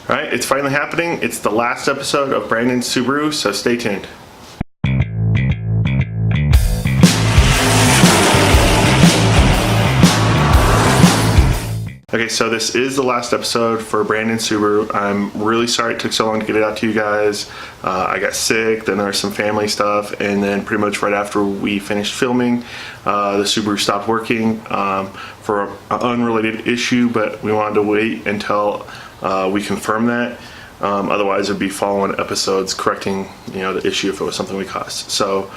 All right, it's finally happening. It's the last episode of Brandon's Subaru, so stay tuned. Okay, so this is the last episode for Brandon's Subaru. I'm really sorry it took so long to get it out to you guys. I got sick, then there was some family stuff, and then pretty much right after we finished filming, the Subaru stopped working for an unrelated issue, but we wanted to wait until we confirm that. Otherwise, it'd be following episodes correcting, the issue if it was something we caused. So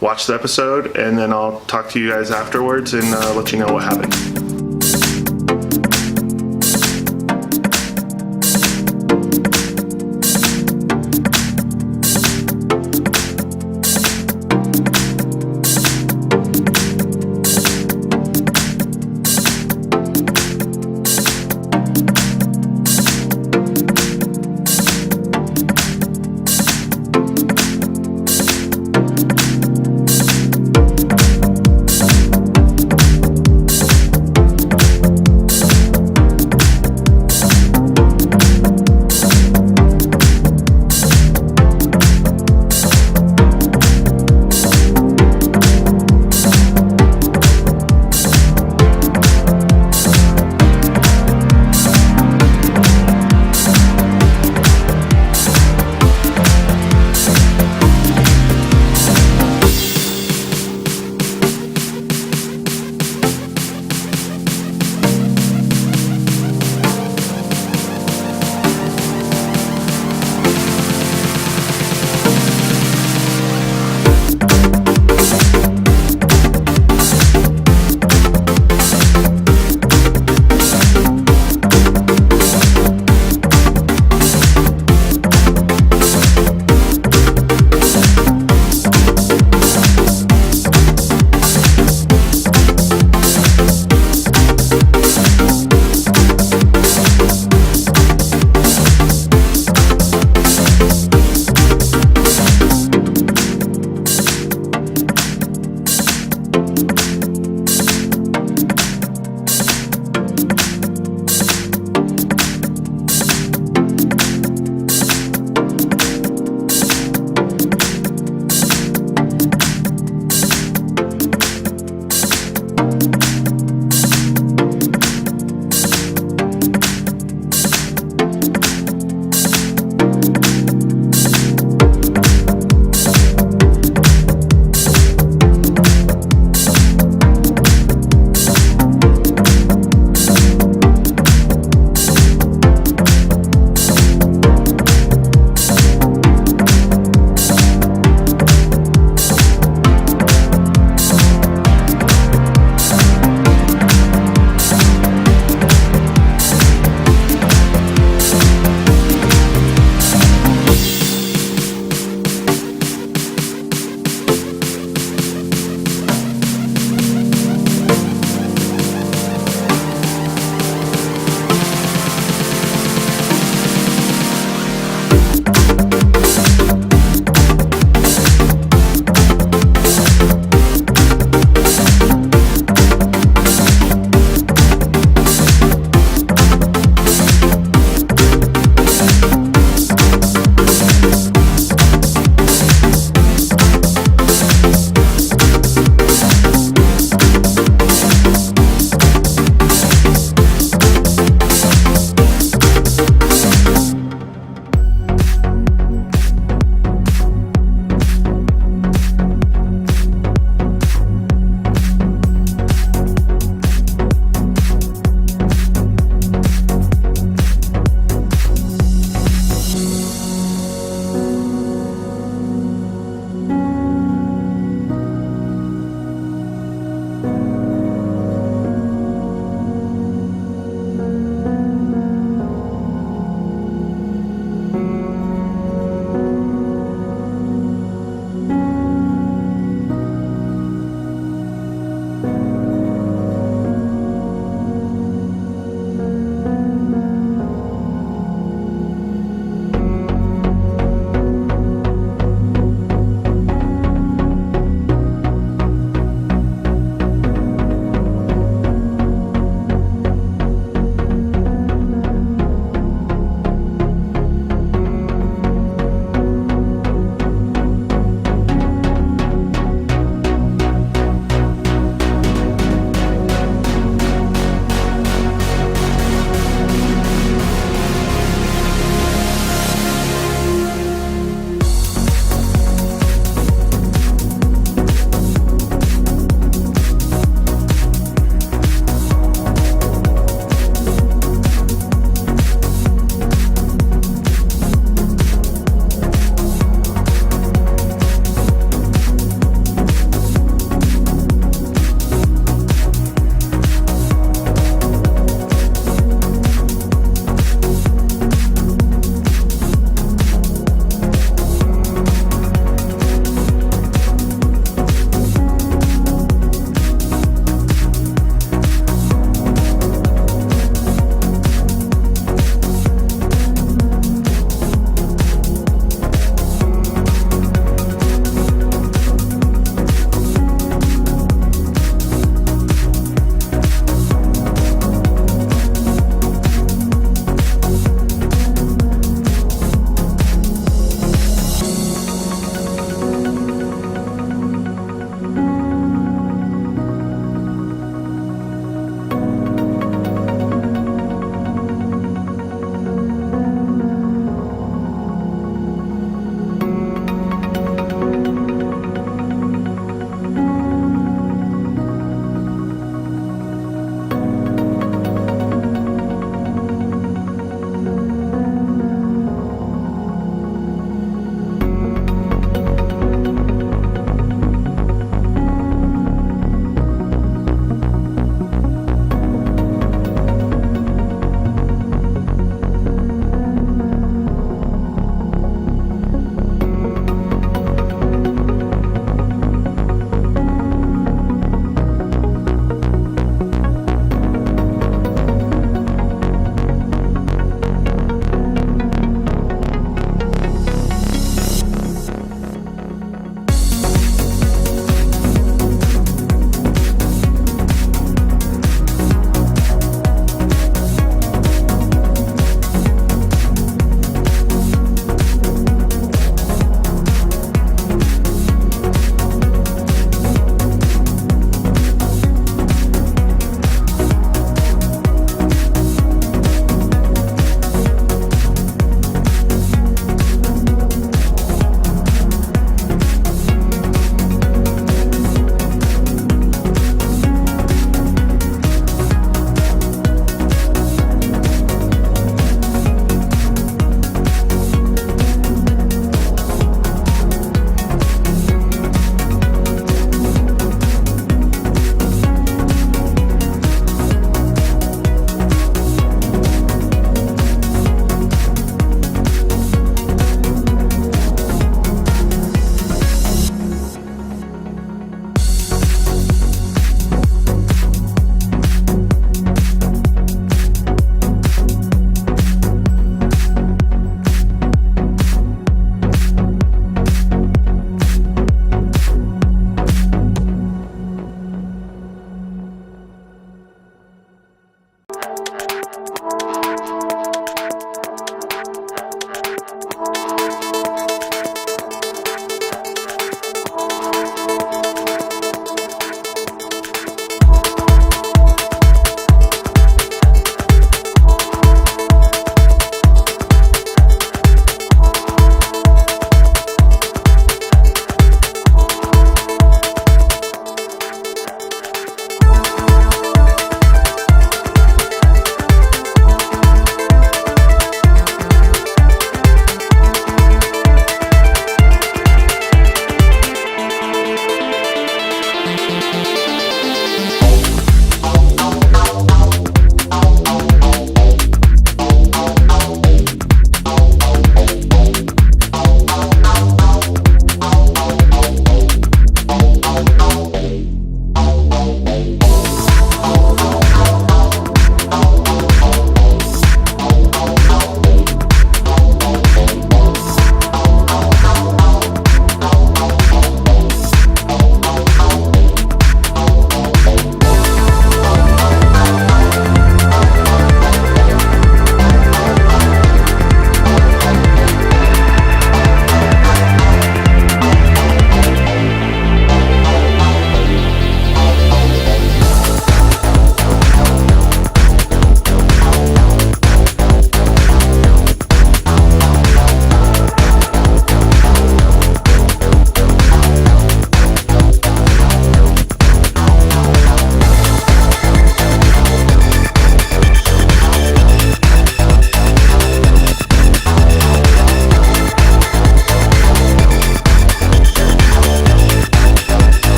watch the episode, and then I'll talk to you guys afterwards and let you know what happened.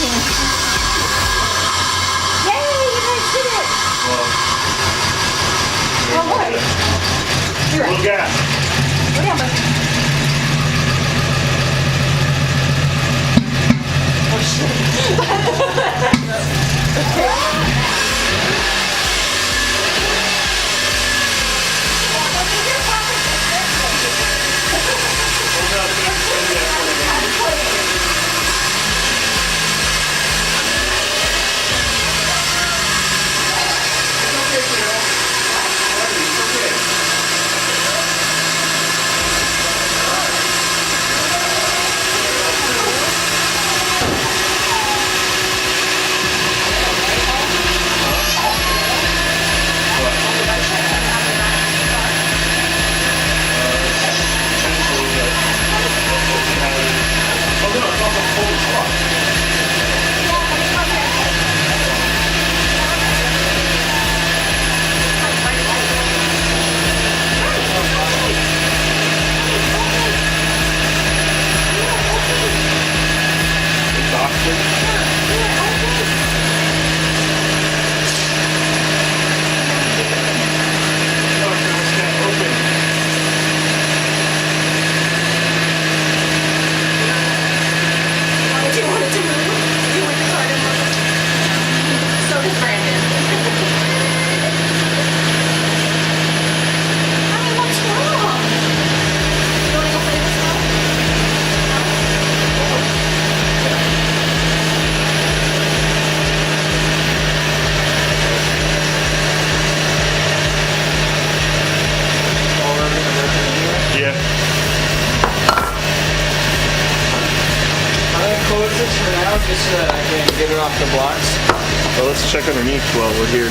Here. Little gas. Whatever. Oh shit. Just so that I can get it off the blocks. Well, let's check underneath while we're here.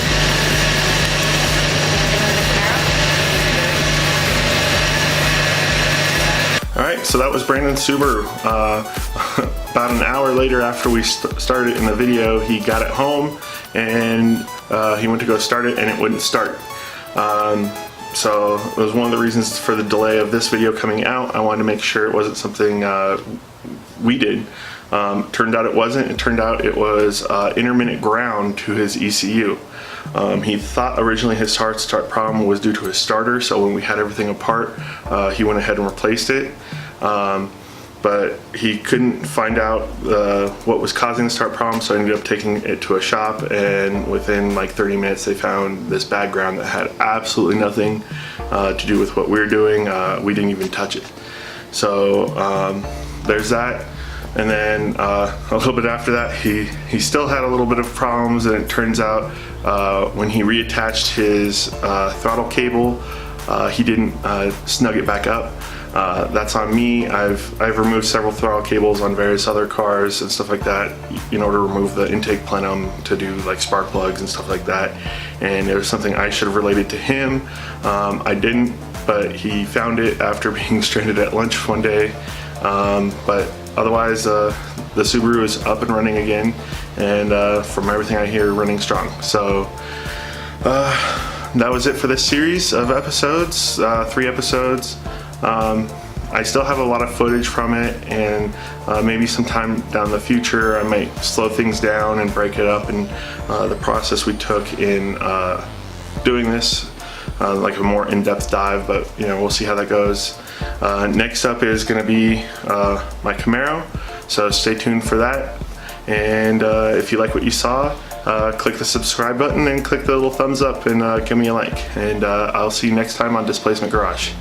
Alright, so that was Brandon's Subaru. About an hour later after we started in the video, he got it home and he went to go start it and it wouldn't start. So it was one of the reasons for the delay of this video coming out. I wanted to make sure it wasn't something we did. Turned out it wasn't. It turned out it was intermittent ground to his ECU. He thought originally his start problem was due to his starter, so when we had everything apart, he went ahead and replaced it. But he couldn't find out what was causing the start problem, so I ended up taking it to a shop, and within like 30 minutes they found this bad ground that had absolutely nothing to do with what we were doing. We didn't even touch it. So there's that. And then a little bit after that, he still had a little bit of problems, and it turns out when he reattached his throttle cable, he didn't snug it back up. That's on me. I've removed several throttle cables on various other cars and stuff like that in order to remove the intake plenum to do like spark plugs and stuff like that. And it was something I should have related to him. I didn't, but he found it after being stranded at lunch one day. But otherwise, the Subaru is up and running again, and from everything I hear, running strong. So that was it for this series of episodes, 3 episodes. I still have a lot of footage from it, and maybe sometime down the future I might slow things down and break it up, and the process we took in doing this, like a more in-depth dive, but you know, we'll see how that goes. Next up is going to be my Camaro, so stay tuned for that. And if you like what you saw, click the subscribe button and click the little thumbs up and give me a like. And I'll see you next time on Displacement Garage.